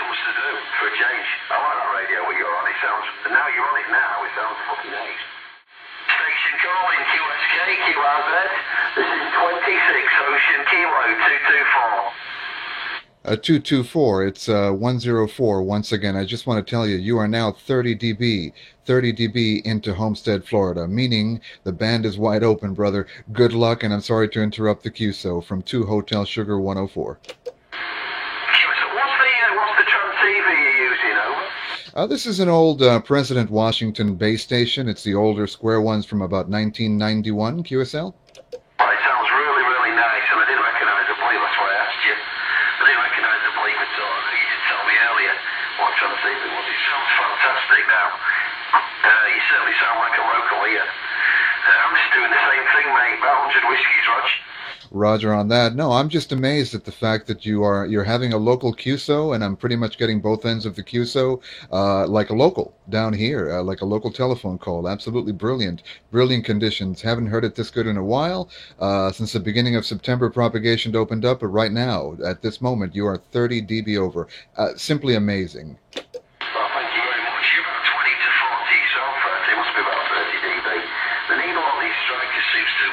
something to do for a change. I like that radio what you're on. It sounds, now you're on it now, it sounds fucking ace. Station calling QSK, QRZ. This is 26 Ocean Kilo 224. 224, it's 104 once again. I just want to tell you, you are now 30 dB into Homestead, Florida, meaning the band is wide open, brother. Good luck, and I'm sorry to interrupt the QSO from 2 Hotel Sugar 104. What's the transceiver you're using, over? This is an old President Washington base station. It's the older square ones from about 1991, QSL. Well, it sounds really, really nice, and I didn't recognise the bleep, that's why I asked you. I didn't recognise the bleep at all. I know you did tell me earlier what transceiver it was. It sounds fantastic now. You certainly sound like a local here. I'm just doing the same thing, mate. About 100 whiskies, Rog. Roger on that. No, I'm just amazed at the fact that you're having a local QSO, and I'm pretty much getting both ends of the QSO like a local down here, like a local telephone call. Absolutely brilliant. Brilliant conditions. Haven't heard it this good in a while. Since the beginning of September, propagation opened up, but right now, at this moment, you are 30 dB over. Simply amazing. Well, thank you very much. You're about 20 to 40, so it must be about 30 dB. The needle on these strikers seems to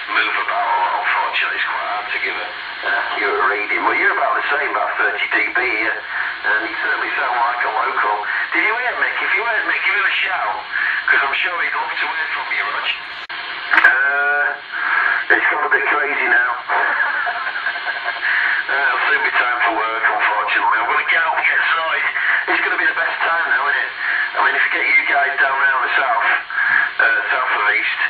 move about a lot. Unfortunately, it's quite hard to give an accurate reading. Well, you're about the same, about 30 dB here, and you certainly sound like a local. Did you hear Mick? If you heard Mick, give him a shout, because I'm sure he'd love to hear from you, Rog. It's got a bit crazy now. It'll soon be time for work, unfortunately. I'm going to get out and get started. It's going to be the best time now, isn't it? I mean, if you get you guys down around the south of east,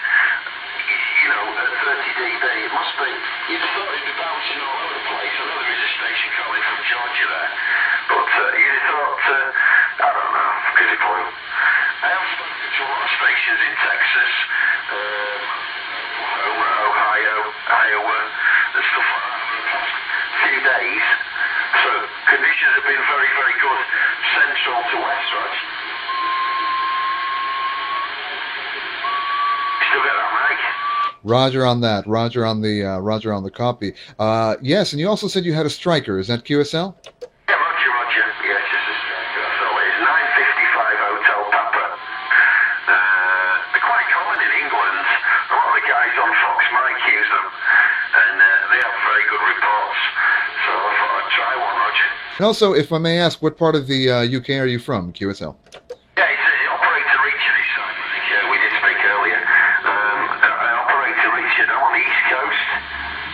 you know, at 30 dB, it must be, you'd have thought it'd be bouncing all over the place. I know there is a station calling from Georgia there, but you'd have thought, I don't know, because it blew. I have spoken to a lot of stations in Texas, Oklahoma, Ohio, Iowa, and stuff like that for the past few days. So conditions have been very, very good, central to west, right? Still got that, Mike? Roger on that. Roger on the copy. Yes, and you also said you had a striker. Is that QSL? Yeah, Roger. Yes, it's a striker. That's all it is. 955 Hotel Papa. They're quite common in England. A lot of the guys on Fox Mike use them, and they have very good reports. So I thought I'd try one, Roger. And also, if I may ask, what part of the UK are you from, QSL? Yeah, it's Operator Richard this time. I think we did speak earlier. Operator Richard, I'm on the East Coast.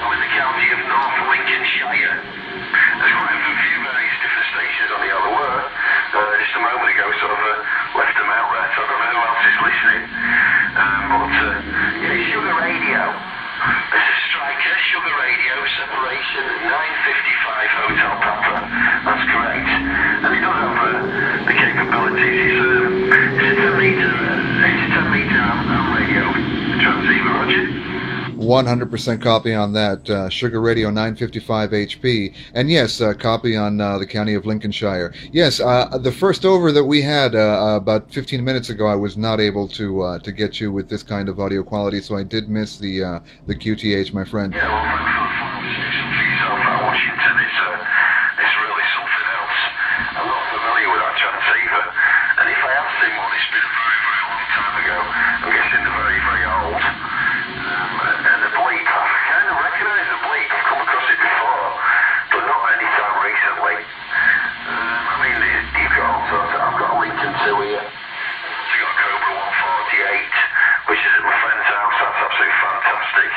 I'm in the county of North Lincolnshire. There's quite a few various different stations on the other word. Just a moment ago, sort of left them out there, so I don't know who else is listening. Yeah, Sugar Radio. This is Striker, Sugar Radio, separation, 955 Hotel Papa. That's correct. And it does have the capabilities. It's a 10 meter radio transceiver, Roger. 100% copy on that. Sugar Radio 955 HP. And yes, copy on the county of Lincolnshire. Yes, the first over that we had about 15 minutes ago, I was not able to get you with this kind of audio quality, so I did miss the QTH, my friend. Yeah, well, for yourself out Washington, it's really something else. I'm not familiar with that transceiver, and if I have seen one, it's been a very, very long time ago. I'm guessing they're very, very old. And the bleep, I kind of recognise the bleep. I've come across it before, but not any time recently. I mean, you've got all sorts. I've got a Lincoln 2 here. You've got a Cobra 148, which is at my friend's house. That's absolutely fantastic.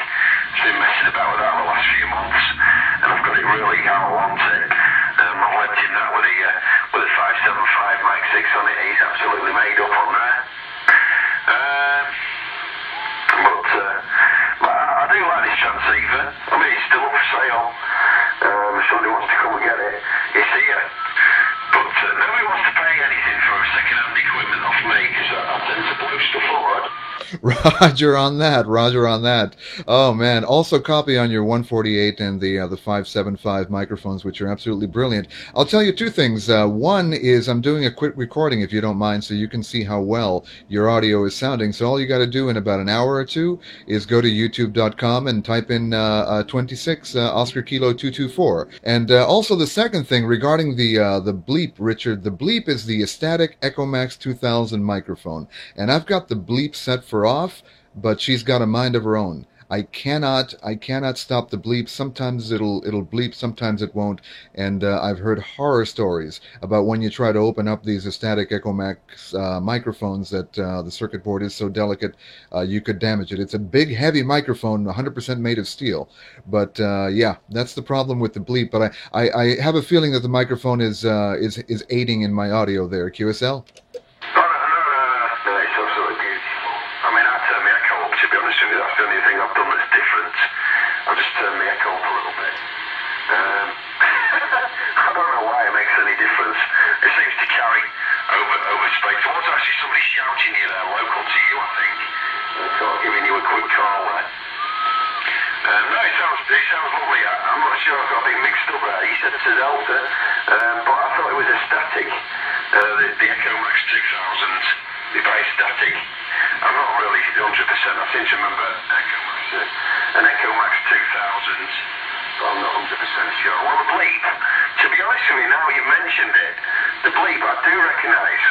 It's been messing about with that the last few months. Roger on that. Roger on that. Oh man. Also copy on your 148 and the 575 microphones, which are absolutely brilliant. I'll tell you two things. One is I'm doing a quick recording, if you don't mind, so you can see how well your audio is sounding. So all you got to do in about an hour or two is go to youtube.com and type in 26 Oscar Kilo 224. And also the second thing regarding the bleep, Richard. The bleep is the Static Echomax 2000 microphone, and I've got the bleep set for off, but she's got a mind of her own. I cannot stop the bleep. Sometimes it'll bleep, sometimes it won't. And I've heard horror stories about when you try to open up these Static Echomax microphones that the circuit board is so delicate you could damage it. It's a big, heavy microphone, 100% made of steel. But yeah, that's the problem with the bleep. But I have a feeling that the microphone is aiding in my audio there. QSL. Shouting you there, local to you, I think. Sort of giving you a quick call there. No, it sounds lovely. I'm not sure I've got a bit mixed up there. You said it's a Delta, but I thought it was a static. The Echomax 2000, the base static. I'm not really 100%. I seem to remember an Echomax 2000, but I'm not 100% sure. Well, the bleep, to be honest with you, now you mentioned it, the bleep I do recognise.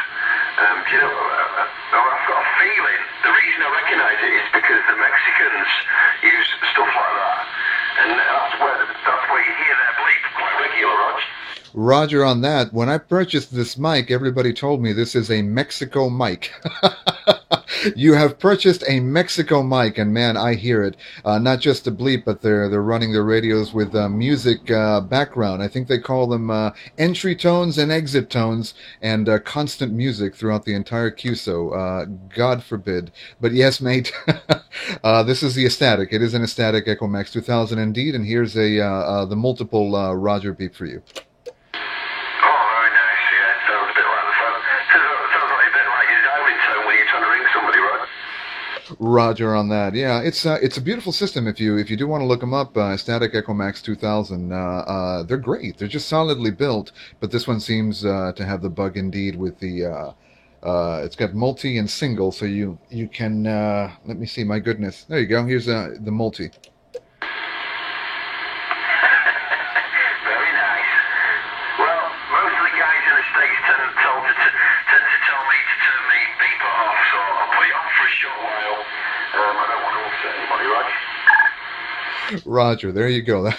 You know, I've got a feeling the reason I recognise it is because the Mexicans use stuff like that, and that's where you hear their bleep quite regular, Rog. Roger on that. When I purchased this mic, everybody told me this is a Mexico mic. You have purchased a Mexico mic, and man, I hear it. Not just a bleep, but they're running their radios with music background. I think they call them entry tones and exit tones, and constant music throughout the entire QSO. God forbid. But yes, mate, this is the Static. It is an Static Echomax 2000 indeed, and here's the multiple Roger beep for you. Roger on that. Yeah, it's a beautiful system. If you do want to look them up, Static Echomax 2000. They're great. They're just solidly built. But this one seems to have the bug indeed with the. It's got multi and single, so you can. Let me see. My goodness, there you go. Here's the multi. Roger, there you go.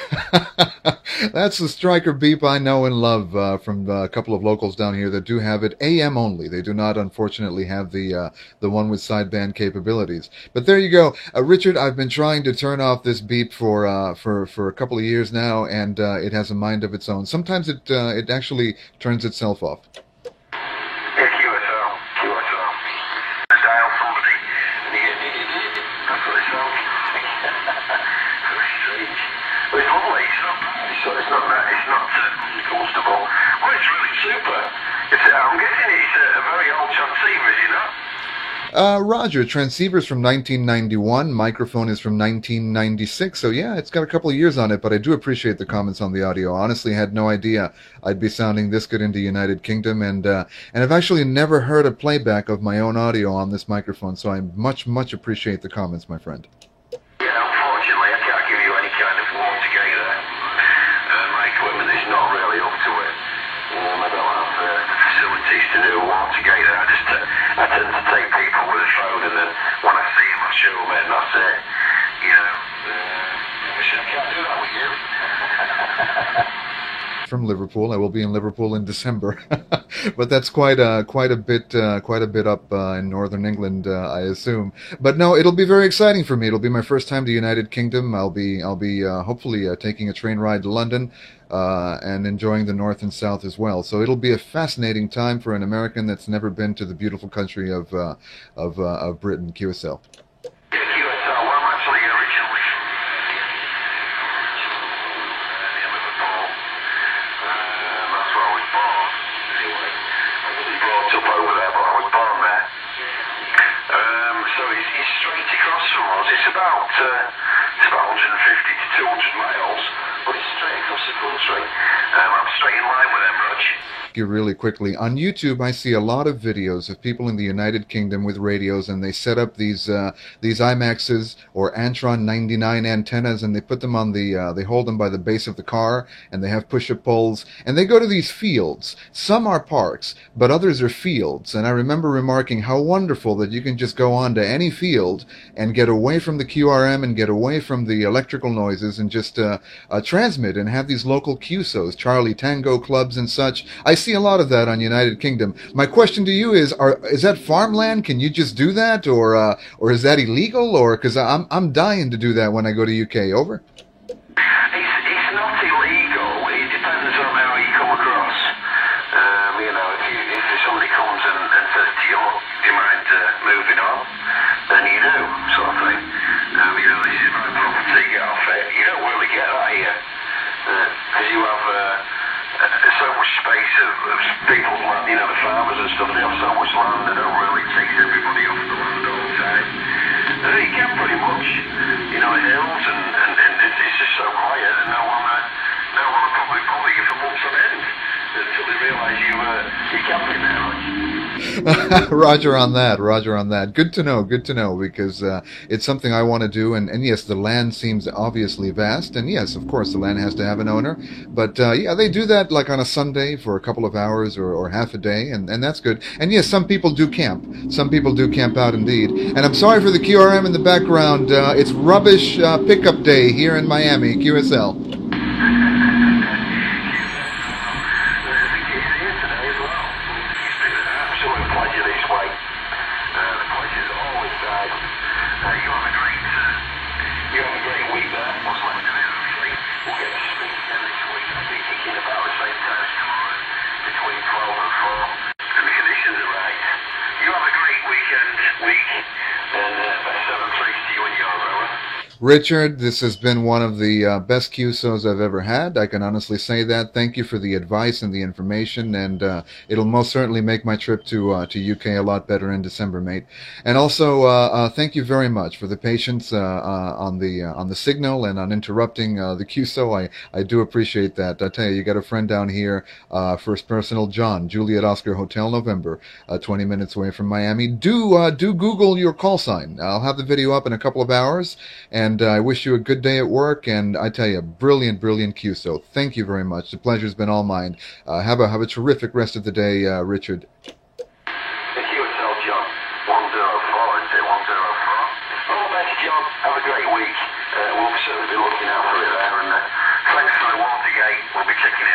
That's the Striker beep I know and love from a couple of locals down here that do have it AM only. They do not, unfortunately, have the one with sideband capabilities. But there you go, Richard. I've been trying to turn off this beep for a couple of years now, and it has a mind of its own. Sometimes it actually turns itself off. I'm guessing it's a very old transceiver, is it not? Roger, transceiver's from 1991, microphone is from 1996, so yeah, it's got a couple of years on it, but I do appreciate the comments on the audio. Honestly, I had no idea I'd be sounding this good in the United Kingdom, and I've actually never heard a playback of my own audio on this microphone, so I much appreciate the comments, my friend. Yeah, unfortunately, I can't give you any kind of Watergate there. My equipment is not really up to it. I don't have the facilities to do a Watergate there. I tend to take people with a phone, and then when I see them, I show them it, and that's it. You know, I can't do that with you. From Liverpool, I will be in Liverpool in December, but that's quite a bit up in northern England, I assume. But no, it'll be very exciting for me. It'll be my first time to the United Kingdom. I'll be hopefully taking a train ride to London and enjoying the north and south as well. So it'll be a fascinating time for an American that's never been to the beautiful country of Britain, QSL. So he's it's straight across from us. It's about 150 to 200 miles, but it's straight across the country. I'm straight in line with them, Rog. You really quickly. On YouTube, I see a lot of videos of people in the United Kingdom with radios, and they set up these IMAXs or Antron 99 antennas, and they put them on they hold them by the base of the car, and they have push-up poles, and they go to these fields. Some are parks, but others are fields. And I remember remarking how wonderful that you can just go on to any field and get away from the QRM and get away from the electrical noises and just transmit and have these local QSOs, Charlie Tango clubs and such. I see a lot of that on United Kingdom. My question to you is that farmland? Can you just do that, or is that illegal? Or because I'm dying to do that when I go to UK. Over. It's not illegal. It depends on how you come across. If somebody comes and says to you, "Look, do you mind moving on?" then you do, sort of thing. This is my property, get off it. You don't really get that here, because you have so much space of people's land, the farmers and stuff, they have so much land, they don't really chase everybody off the land all the time. You can pretty much, hills, and it's just so quiet, and no one will probably bother you for months on end until they realise you're camping there, Roger on that. Good to know, because it's something I want to do, and yes, the land seems obviously vast, and yes, of course, the land has to have an owner, but yeah, they do that like on a Sunday for a couple of hours or half a day, and that's good. And yes, some people do camp out indeed. And I'm sorry for the QRM in the background. It's rubbish pickup day here in Miami, QSL. Richard, this has been one of the best QSOs I've ever had. I can honestly say that. Thank you for the advice and the information, and it'll most certainly make my trip to UK a lot better in December, mate. And also, thank you very much for the patience on the signal and on interrupting the QSO. I do appreciate that. I tell you, you got a friend down here, First Personal John, Juliet Oscar Hotel November, 20 minutes away from Miami. Do Google your call sign. I'll have the video up in a couple of hours, and I wish you a good day at work, and I tell you, brilliant QSO. Thank you very much. The pleasure's been all mine. Have a terrific rest of the day, Richard. Thank you, John. 104, is it? 104. All the best, John. Have a great week. We'll certainly be looking out for it there, and thanks for the Watergate. We'll be checking it